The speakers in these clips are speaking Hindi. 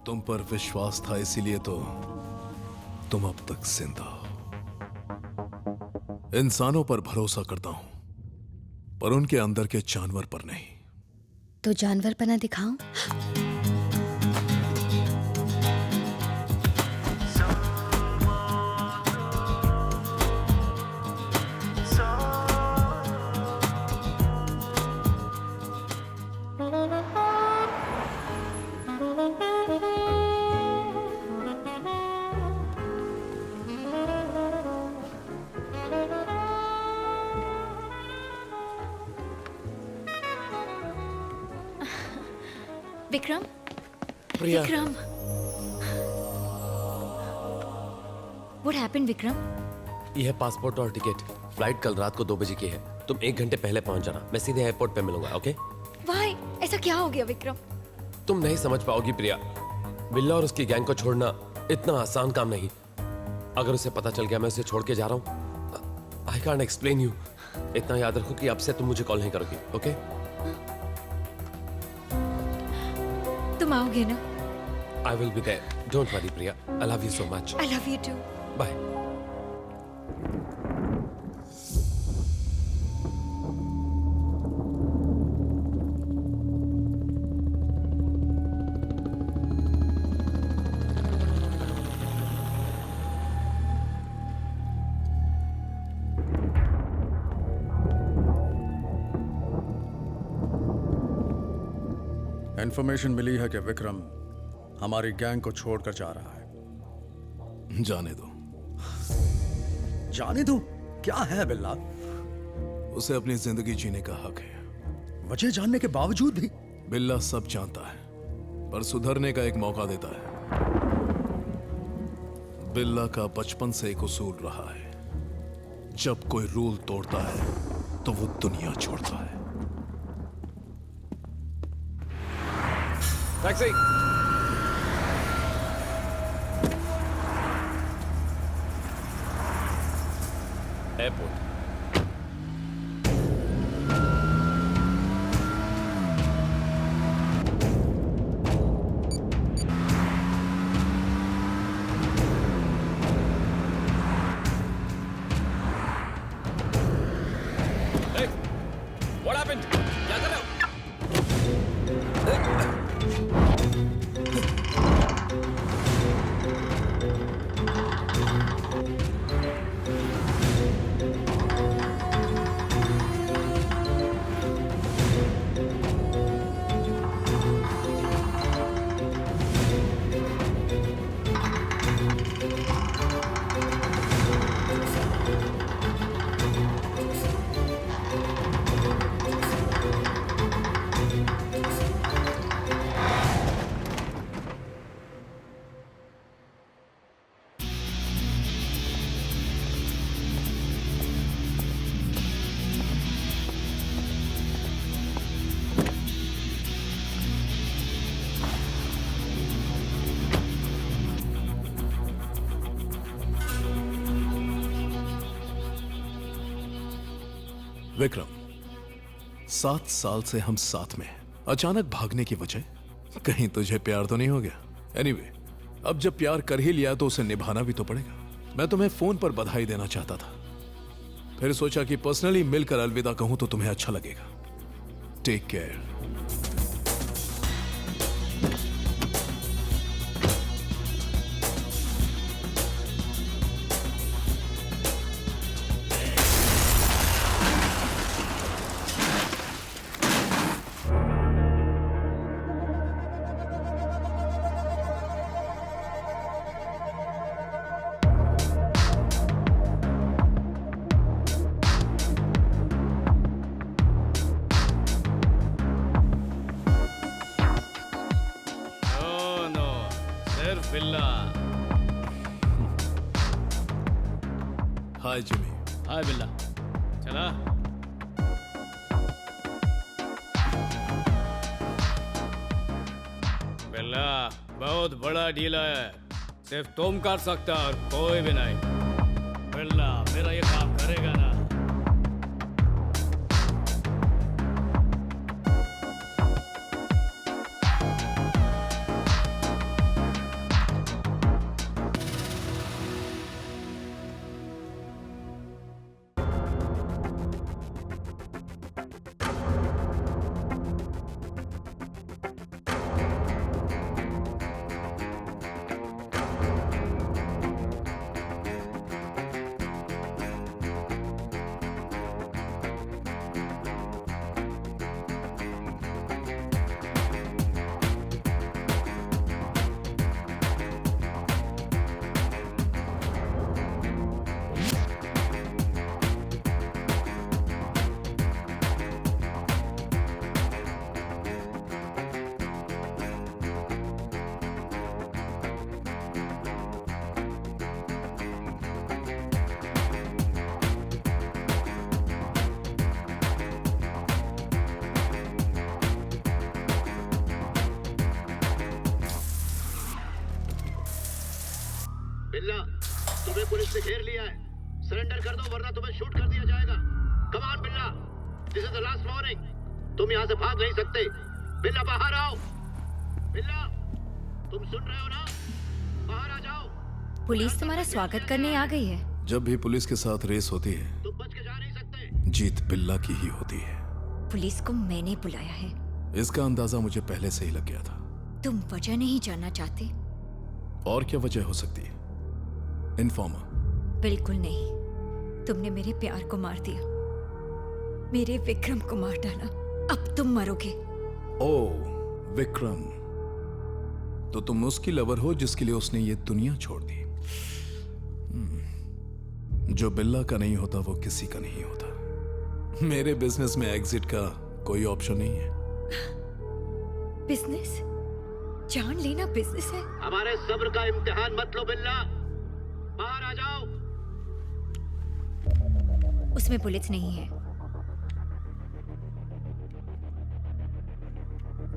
तुम पर विश्वास था, इसीलिए तो तुम अब तक जिंदा हो। इंसानों पर भरोसा करता हूं, पर उनके अंदर के जानवर पर नहीं। तो जानवर पना दिखाऊं? विक्रम, प्रिया, विक्रम, What happened, विक्रम? यह पासपोर्ट और टिकट। फ्लाइट कल रात को 2 बजे की है। तुम 1 घंटे पहले पहुंच जाना। मैं सीधे एयरपोर्ट पे मिलूंगा, ओके? Why? ऐसा क्या हो गया विक्रम? तुम नहीं समझ पाओगी प्रिया। बिल्ला और उसकी गैंग को छोड़ना इतना आसान काम नहीं। अगर उसे पता चल गया मैं उसे छोड़ के जा रहा हूँ, आई कांट एक्सप्लेन यू। इतना याद रखो कि अब से तुम मुझे कॉल नहीं करोगी, ओके? तुम आओगे ना? I will be there. Don't worry Priya. I love you so much. I love you too. Bye. Information मिली है कि विक्रम हमारी गैंग को छोड़कर जा रहा है। जाने दो। जाने दो? क्या है बिल्ला? उसे अपनी जिंदगी जीने का हक है। वजह जानने के बावजूद भी? बिल्ला सब जानता है, पर सुधरने का एक मौका देता है। बिल्ला का बचपन से एक उसूल रहा है, जब कोई रूल तोड़ता है तो वो दुनिया छोड़ता है। Taxi. Airport. Hey, what happened? क्या कर रहे हो? विक्रम, 7 साल से हम साथ में हैं। अचानक भागने की वजह? कहीं तुझे प्यार तो नहीं हो गया? एनीवे, अब जब प्यार कर ही लिया तो उसे निभाना भी तो पड़ेगा। मैं तुम्हें फोन पर बधाई देना चाहता था, फिर सोचा कि पर्सनली मिलकर अलविदा कहूं तो तुम्हें अच्छा लगेगा। Take care. Billa. Hi Jimmy. हाय बिल्ला। चला। बिल्ला, बहुत बड़ा डील है, सिर्फ तुम कर सकता और कोई भी नहीं। बिल्ला, मेरा ये काम करेगा ना? बिल्ला, तुम्हें पुलिस ने घेर लिया है। सरेंडर कर दो वरना तुम्हें शूट कर दिया जाएगा। कम ऑन बिल्ला, this is the last warning. तुम यहाँ से भाग नहीं सकते। बिल्ला बाहर आओ। बिल्ला, तुम सुन रहे हो ना? बाहर आ जाओ। पुलिस तुम्हारा स्वागत करने आ गई है। जब भी पुलिस के साथ रेस होती है, तुम बच के जा नहीं सकते। जीत बिल्ला की ही होती है। पुलिस को मैंने बुलाया है। इसका अंदाजा मुझे पहले से ही लग गया था। तुम वजह नहीं जानना चाहते? और क्या वजह हो सकती है? इन्फॉर्मर? बिल्कुल नहीं। तुमने मेरे प्यार को मार दिया, मेरे विक्रम को मार डाला। अब तुम मरोगे। ओ विक्रम, तो तुम उसकी लवर हो जिसके लिए उसने ये दुनिया छोड़ दी। जो बिल्ला का नहीं होता वो किसी का नहीं होता। मेरे बिजनेस में एग्जिट का कोई ऑप्शन नहीं है। बिजनेस? जान लेना बिजनेस है? हमारे सब्र का इम्तिहान मत लो बिल्ला। बाहर आ जाओ। उसमें बुलेट्स नहीं है।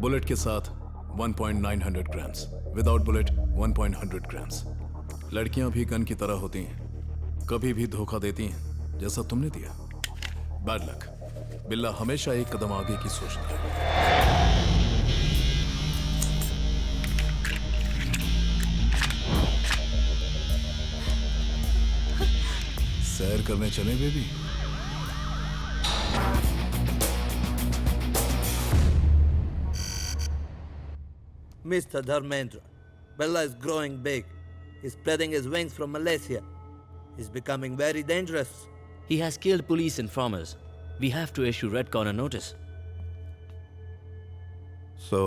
बुलेट के साथ 1.900 ग्राम्स, विदाउट बुलेट 1.100 ग्राम्स। लड़कियां भी गन की तरह होती हैं, कभी भी धोखा देती हैं जैसा तुमने दिया। Bad luck. बिल्ला हमेशा एक कदम आगे की सोचता है। सैर करने चले baby? Mr. Dharmendra, Bella is growing big. He's spreading his wings from Malaysia. He's becoming very dangerous. He has killed police informers. We have to issue red corner notice. So,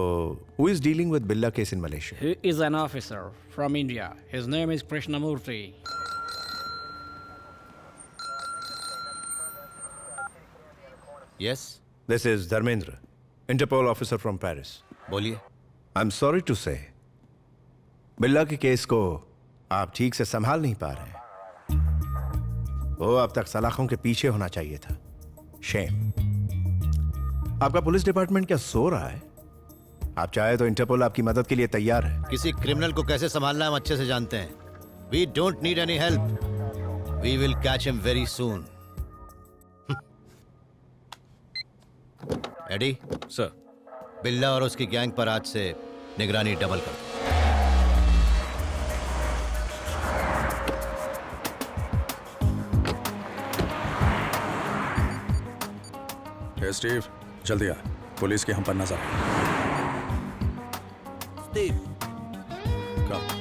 who is dealing with Billa case in Malaysia? He is an officer from India. His name is Krishnamurthy. Yes? This is Dharmendra, Interpol officer from Paris. बोलिए। I'm sorry to say, बिल्ला के केस को आप ठीक से संभाल नहीं पा रहे हैं। वो अब तक सलाखों के पीछे होना चाहिए था। शेम। आपका पुलिस डिपार्टमेंट क्या सो रहा है? आप चाहे तो इंटरपोल आपकी मदद के लिए तैयार है। किसी क्रिमिनल को कैसे संभालना हम अच्छे से जानते हैं। We don't need any help. We will catch him very soon. Eddie? Sir. Billa और उसकी गैंग पर आज से निगरानी डबल कर। हे स्टीव, जल्दी आ। पुलिस की हम पर नजर है। Steve, कम।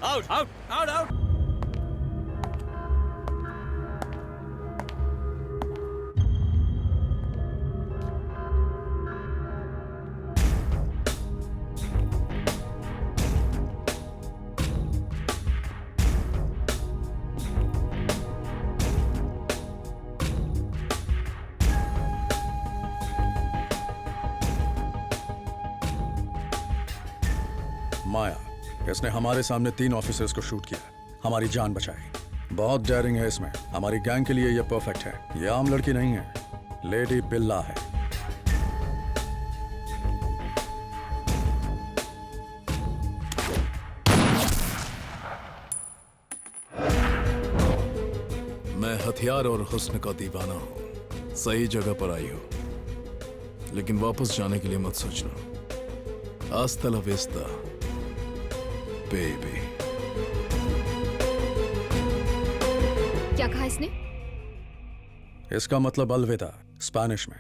Out! Out! Out! Out! माया, इसने हमारे सामने 3 ऑफिसर्स को शूट किया, हमारी जान बचाई। बहुत डेयरिंग है इसमें। हमारी गैंग के लिए यह परफेक्ट है। यह आम लड़की नहीं है, लेडी बिल्ला है। मैं हथियार और हुस्न का दीवाना हूं। सही जगह पर आई हो, लेकिन वापस जाने के लिए मत सोचना। हस्ता ला विस्ता बेबी। क्या कहा इसने? इसका मतलब अलविदा स्पेनिश में।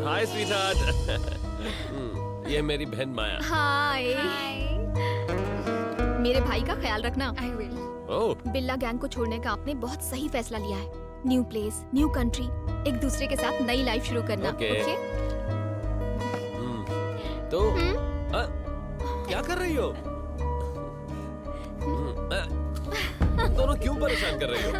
हाय स्वीटहार्ट। ये मेरी बहन माया। हाय। मेरे भाई का ख्याल रखना। I will. ओह बिल्ला गैंग को छोड़ने का आपने बहुत सही फैसला लिया है। न्यू प्लेस, न्यू कंट्री, एक दूसरे के साथ नई लाइफ शुरू करना। ओके। ओके? तो क्या कर रही हो? तुम दोनों क्यों परेशान कर रही हो?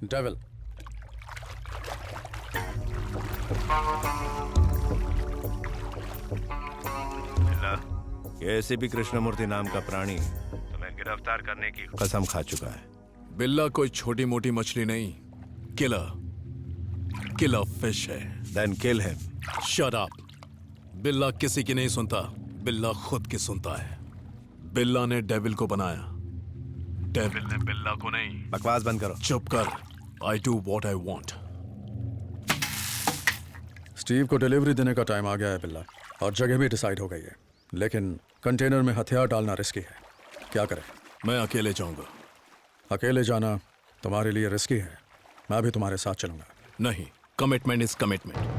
डेविल, ये एसीपी कृष्णमूर्ति नाम का प्राणी तुम्हें गिरफ्तार करने की कसम खा चुका है। बिल्ला कोई छोटी मोटी मछली नहीं, किलर फिश है। Then kill him. Shut up. Billa किसी की नहीं सुनता, बिल्ला खुद की सुनता है। बिल्ला ने डेविल को बनाया, डेविल ने बिल्ला को नहीं। बकवास बंद करो। चुप कर। I do what I want. Steve को डिलीवरी देने का टाइम आ गया है बिल्ला, और जगह भी डिसाइड हो गई है, लेकिन कंटेनर में हथियार डालना रिस्की है। क्या करें? मैं अकेले जाऊंगा। अकेले जाना तुम्हारे लिए रिस्की है। मैं भी तुम्हारे साथ चलूंगा। नहीं, कमिटमेंट इज कमिटमेंट।